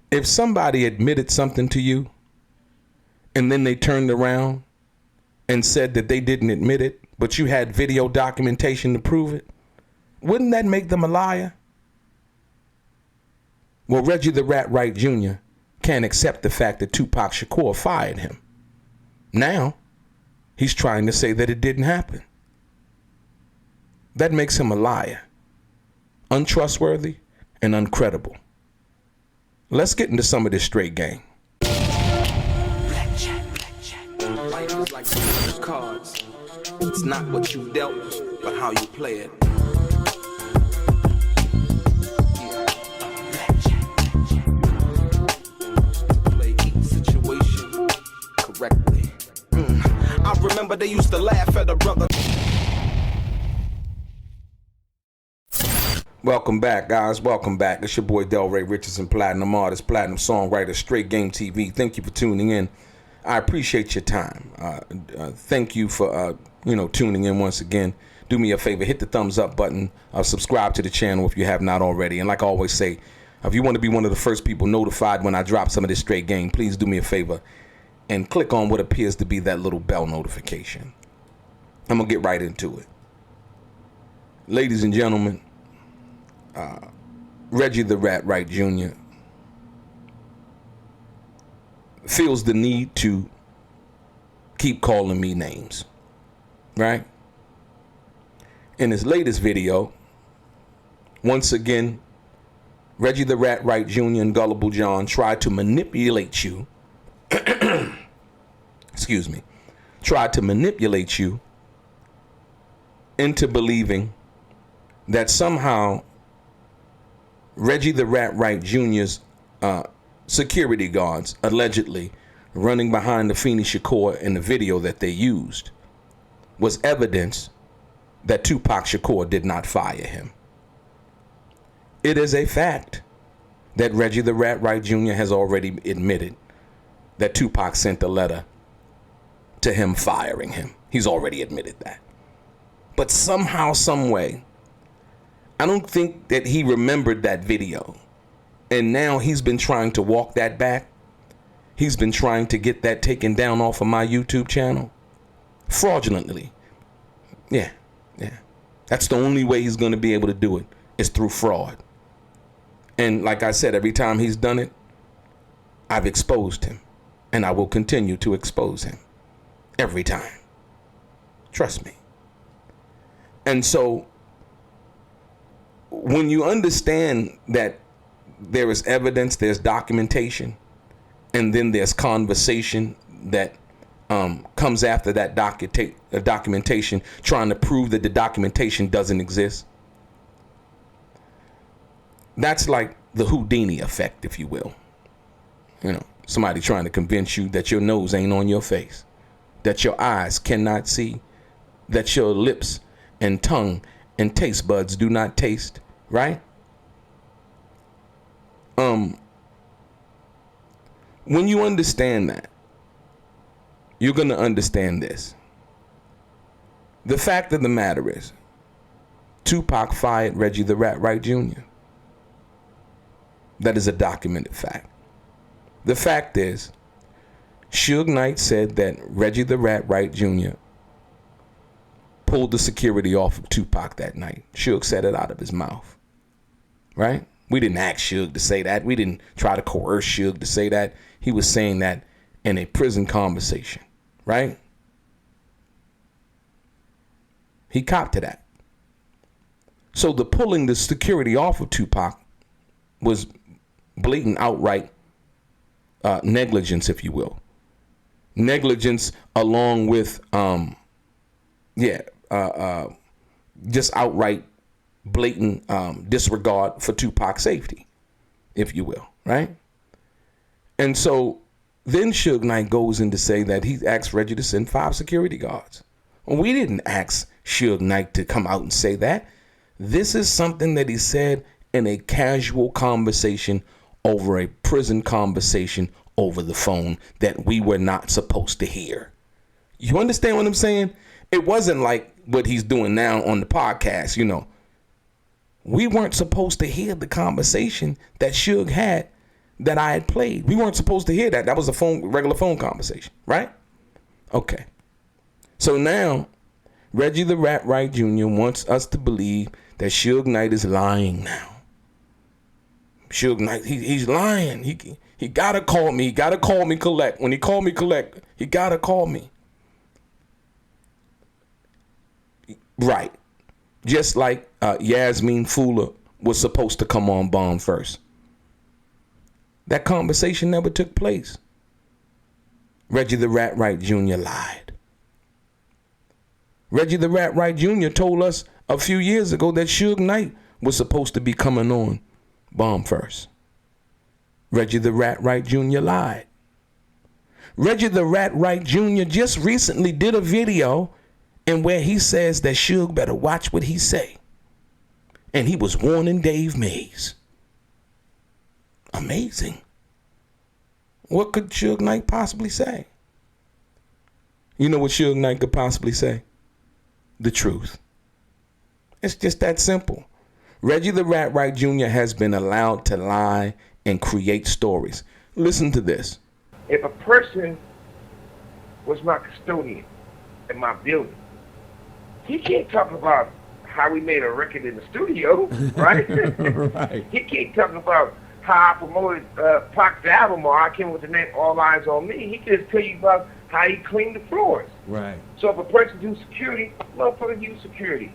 If somebody admitted something to you and then they turned around and said that they didn't admit it, but you had video documentation to prove it, wouldn't that make them a liar? Well, Reggie the Rat Wright Jr. can't accept the fact that Tupac Shakur fired him. Now, he's trying to say that it didn't happen. That makes him a liar, untrustworthy, and uncredible. Let's get into some of this straight game. Life is like those cards. It's not what you dealt, but how you play it. Play each situation correctly. I remember they used to laugh at a brother. Welcome back, guys. Welcome back. It's your boy DELRAY, Richardson, platinum artist, platinum songwriter, Straight Game TV. Thank you for tuning in. I appreciate your time. Thank you for tuning in once again. Do me a favor, hit the thumbs up button. Subscribe to the channel if you have not already. And like I always say, if you want to be one of the first people notified when I drop some of this straight game, please do me a favor and click on what appears to be that little bell notification. I'm gonna get right into it. Ladies and gentlemen, Reggie the Rat Wright Jr. feels the need to keep calling me names, right? In his latest video, once again, Reggie the Rat Wright Jr. and Gullible John tried to manipulate you, tried to manipulate you into believing that somehow Reggie the Rat Wright Jr.'s security guards allegedly running behind the Afeni Shakur in the video that they used was evidence that Tupac Shakur did not fire him. It is a fact that Reggie the Rat Wright Jr. has already admitted that Tupac sent a letter to him firing him. He's already admitted that. But somehow, some way, I don't think that he remembered that video. And now he's been trying to walk that back. He's been trying to get that taken down off of my YouTube channel fraudulently. Yeah. That's the only way he's going to be able to do it, is through fraud. And like I said, every time he's done it, I've exposed him. And I will continue to expose him. Every time. Trust me. And so, when you understand that there is evidence, there's documentation, and then there's conversation that comes after that documentation, trying to prove that the documentation doesn't exist. That's like the Houdini effect, if you will. Somebody trying to convince you that your nose ain't on your face, that your eyes cannot see, that your lips and tongue and taste buds do not taste, right? When you understand that, you're going to understand this. The fact of the matter is, Tupac fired Reggie the Rat Wright Jr. That is a documented fact. The fact is, Suge Knight said that Reggie the Rat Wright Jr. pulled the security off of Tupac that night. Suge said it out of his mouth, right? We didn't ask Suge to say that. We didn't try to coerce Suge to say that. He was saying that in a prison conversation, right? He copped to that. So the pulling the security off of Tupac was blatant, outright negligence, if you will. Negligence along with, just outright blatant disregard for Tupac's safety, if you will, right? And so then Suge Knight goes in to say that he asked Reggie to send 5 security guards. Well, we didn't ask Suge Knight to come out and say that. This is something that he said in a casual conversation over a prison conversation over the phone that we were not supposed to hear. You understand what I'm saying? It wasn't like what he's doing now on the podcast, We weren't supposed to hear the conversation that Suge had that I had played. We weren't supposed to hear that. That was a regular phone conversation, right? Okay. So now, Reggie the Rat Wright Jr. wants us to believe that Suge Knight is lying now. Suge Knight, he's lying. He gotta call me. He gotta call me collect. When he called me collect, he gotta call me. Right. Just like Yasmin Fula was supposed to come on bond first. That conversation never took place. Reggie the Rat Wright Jr. lied. Reggie the Rat Wright Jr. told us a few years ago that Suge Knight was supposed to be coming on bond first. Reggie the Rat Wright Jr. lied. Reggie the Rat Wright Jr. just recently did a video in where he says that Suge better watch what he say. And he was warning Dave Mays. Amazing. What could Suge Knight possibly say? You know what Suge Knight could possibly say? The truth. It's just that simple. Reggie the Rat Wright Jr. has been allowed to lie and create stories. Listen to this. If a person was my custodian in my building, he can't talk about how we made a record in the studio, right? Right. He can't talk about how I promoted Pac's album or I came with the name All Eyes on Me. He can just tell you about how he cleaned the floors. Right. So if a person do security, motherfucker use security.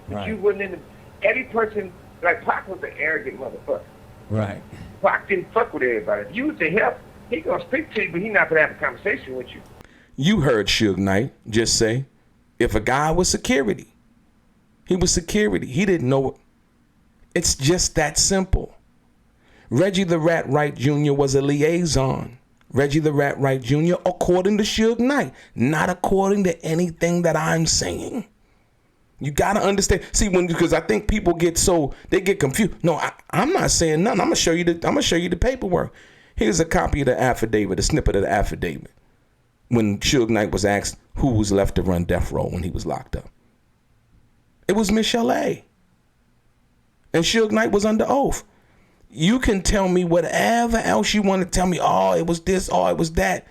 But Right. you wouldn't in the, every person, like Pac was an arrogant motherfucker. Right. Pac didn't fuck with everybody. If you was to help, he gonna speak to you, but he not gonna have a conversation with you. You heard Suge Knight just say, if a guy was security, he was security. He didn't know it. It's just that simple. Reggie the Rat Wright Jr. was a liaison. Reggie the Rat Wright Jr. according to Suge Knight, not according to anything that I'm saying. You got to understand. See, because I think people get confused. No, I'm not saying nothing. I'm gonna show you the paperwork. Here's a copy of the affidavit, a snippet of the affidavit. When Suge Knight was asked who was left to run death row when he was locked up. It was Michelle A. And Suge Knight was under oath. You can tell me whatever else you want to tell me. Oh, it was this. Oh, it was that.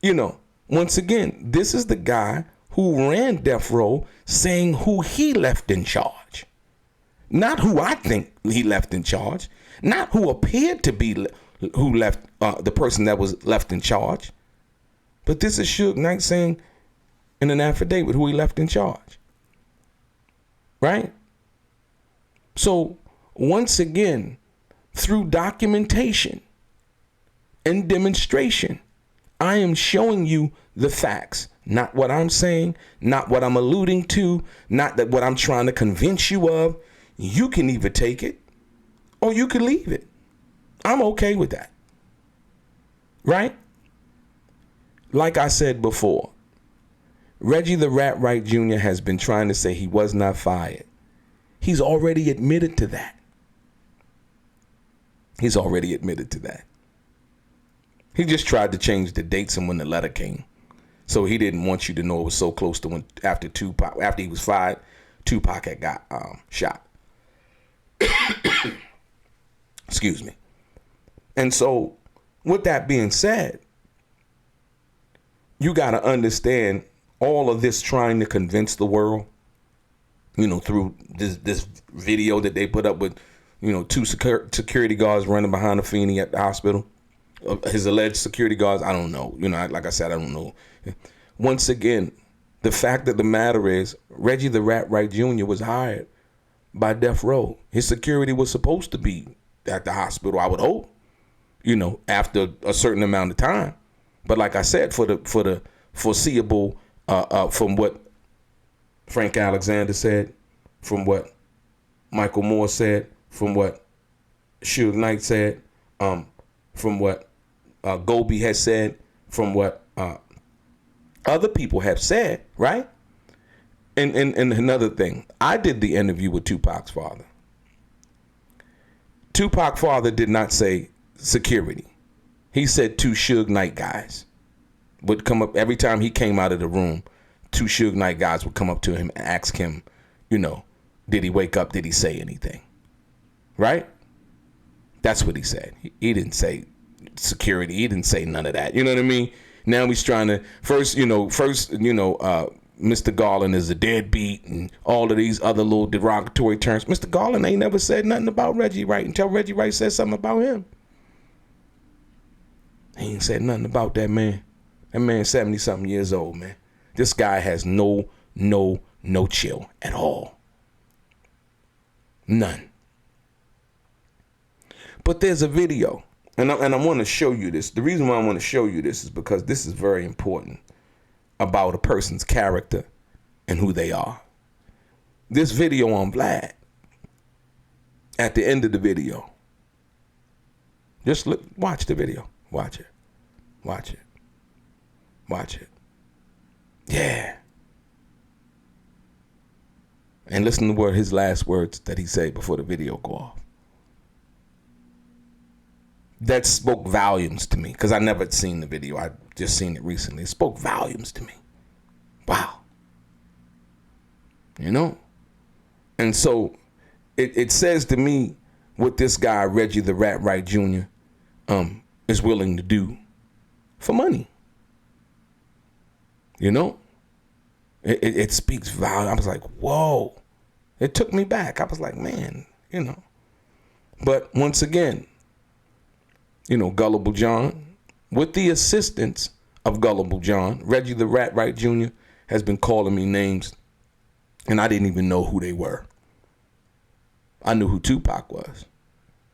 You know, once again, this is the guy who ran death row saying who he left in charge. Not who I think he left in charge. Not who appeared to be who left the person that was left in charge. But this is Suge Knight saying in an affidavit who he left in charge. Right? So, once again, through documentation and demonstration, I am showing you the facts. Not what I'm saying, not what I'm alluding to, not that what I'm trying to convince you of. You can either take it or you can leave it. I'm okay with that. Right? Like I said before, Reggie the Rat Wright Jr. has been trying to say he was not fired. He's already admitted to that. He's already admitted to that. He just tried to change the dates and when the letter came. So he didn't want you to know it was so close to when after he was fired, Tupac had got shot. Excuse me. And so with that being said, you got to understand all of this trying to convince the world, you know, through this video that they put up with, you know, two security guards running behind a Feeney at the hospital. His alleged security guards, I don't know. You know, like I said, I don't know. Once again, the fact of the matter is, Reggie the Rat Wright Jr. was hired by Death Row. His security was supposed to be at the hospital, I would hope, you know, after a certain amount of time. But like I said, for the foreseeable, from what Frank Alexander said, from what Michael Moore said, from what Suge Knight said, from what Gobi has said, from what other people have said, right? And another thing, I did the interview with Tupac's father. Tupac's father did not say security. He said two Suge Knight guys would come up every time he came out of the room. Two Suge Knight guys would come up to him and ask him, you know, did he wake up? Did he say anything? Right? That's what he said. He didn't say security. He didn't say none of that. You know what I mean? Now he's trying to Mr. Garland is a deadbeat and all of these other little derogatory terms. Mr. Garland ain't never said nothing about Reggie Wright until Reggie Wright said something about him. He ain't said nothing about that man. That man's 70-something years old, man. This guy has no chill at all. None. But there's a video, and I want to show you this. The reason why I want to show you this is because this is very important about a person's character and who they are. This video on Vlad, at the end of the video, just watch the video. Watch it. Watch it. Watch it. Yeah. And listen to his last words that he said before the video go off. That spoke volumes to me, because I never seen the video. I just seen it recently. It spoke volumes to me. Wow. You know? And so it says to me what this guy, Reggie the Rat Wright Jr., is willing to do for money. You know? It speaks volume. I was like, whoa. It took me back. I was like, man, you know. But once again, you know, Gullible John, with the assistance of Gullible John, Reggie the Rat Wright Jr. has been calling me names, and I didn't even know who they were. I knew who Tupac was.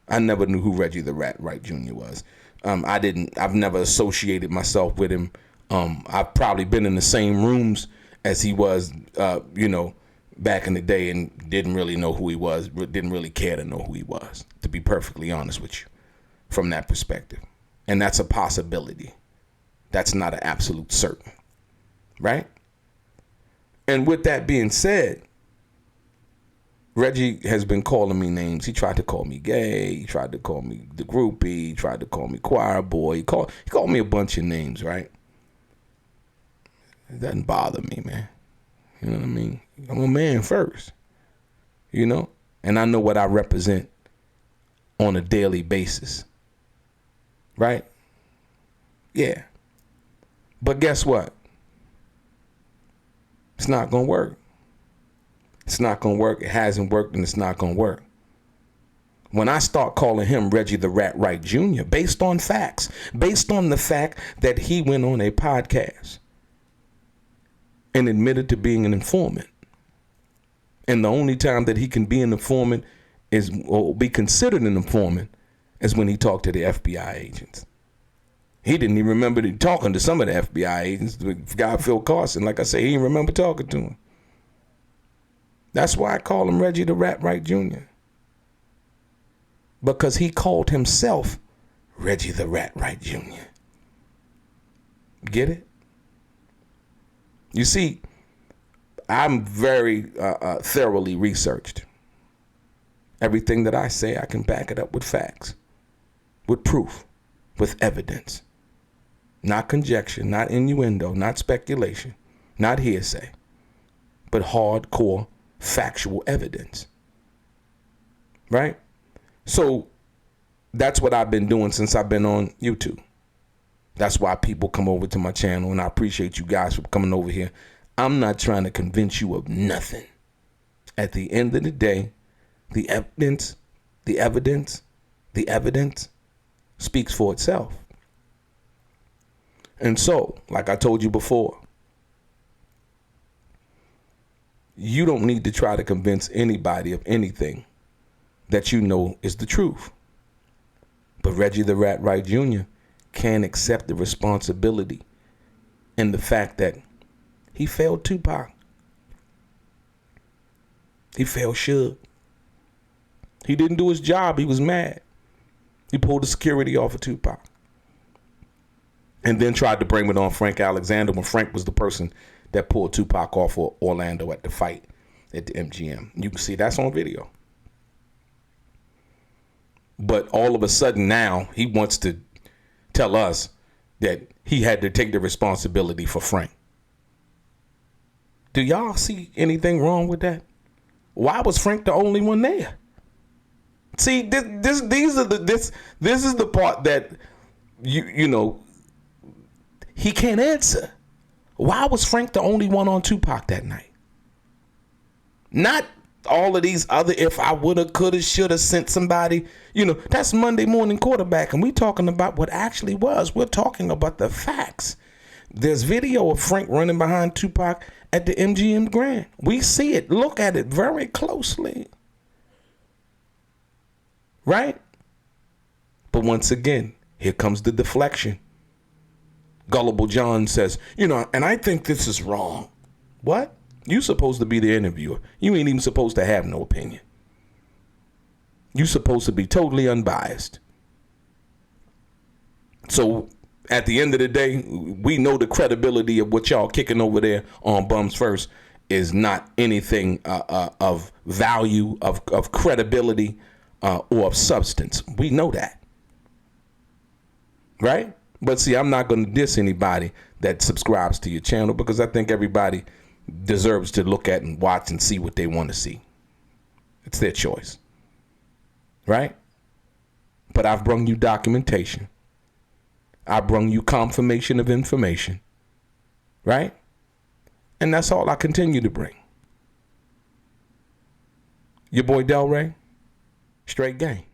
I never knew who Reggie the Rat Wright Jr. was. I've never associated myself with him. I've probably been in the same rooms as he was, back in the day, and didn't really know who he was, didn't really care to know who he was, to be perfectly honest with you, from that perspective. And that's a possibility. That's not an absolute certain, right? And with that being said, Reggie has been calling me names. He tried to call me gay. He tried to call me the groupie. He tried to call me choir boy. He called me a bunch of names, right? It doesn't bother me, man. You know what I mean? I'm a man first, you know? And I know what I represent on a daily basis, right? Yeah. But guess what? It's not going to work. It's not going to work. It hasn't worked, and it's not going to work. When I start calling him Reggie the Rat Wright Jr., based on facts, based on the fact that he went on a podcast and admitted to being an informant, and the only time that he can be an informant or be considered an informant is when he talked to the FBI agents. He didn't even remember talking to some of the FBI agents. The guy, Phil Carson, like I say, he didn't remember talking to him. That's why I call him Reggie the Rat Wright Jr. Because he called himself Reggie the Rat Wright Jr. Get it? You see, I'm very thoroughly researched. Everything that I say, I can back it up with facts, with proof, with evidence. Not conjecture, not innuendo, not speculation, not hearsay, but hardcore factual evidence. Right? So that's what I've been doing since I've been on YouTube. That's why people come over to my channel, and I appreciate you guys for coming over here. I'm not trying to convince you of nothing. At the end of the day, the evidence speaks for itself. And so, like I told you before, you don't need to try to convince anybody of anything that you know is the truth. But Reggie the Rat Wright Jr. can't accept the responsibility and the fact that he failed Tupac. He failed Suge. He didn't do his job. He was mad. He pulled the security off of Tupac. And then tried to blame it on Frank Alexander when Frank was the person that pulled Tupac off of Orlando at the fight at the MGM. You can see that's on video. But all of a sudden now he wants to tell us that he had to take the responsibility for Frank. Do y'all see anything wrong with that? Why was Frank the only one there? See, this is the part that you know, he can't answer. Why was Frank the only one on Tupac that night? Not all of these other, if I woulda, coulda, shoulda sent somebody. You know, that's Monday morning quarterback, and we talking about what actually was. We're talking about the facts. There's video of Frank running behind Tupac at the MGM Grand. We see it. Look at it very closely. Right? But once again, here comes the deflection. Gullible John says, you know, and I think this is wrong. What? You supposed to be the interviewer. You ain't even supposed to have no opinion. You supposed to be totally unbiased. So at the end of the day, we know the credibility of what y'all kicking over there on Bums First is not anything of value, of credibility, or of substance. We know that. Right? But see, I'm not going to diss anybody that subscribes to your channel, because I think everybody deserves to look at and watch and see what they want to see. It's their choice. Right? But I've brung you documentation. I brung you confirmation of information. Right? And that's all I continue to bring. Your boy DELRAY, straight gang.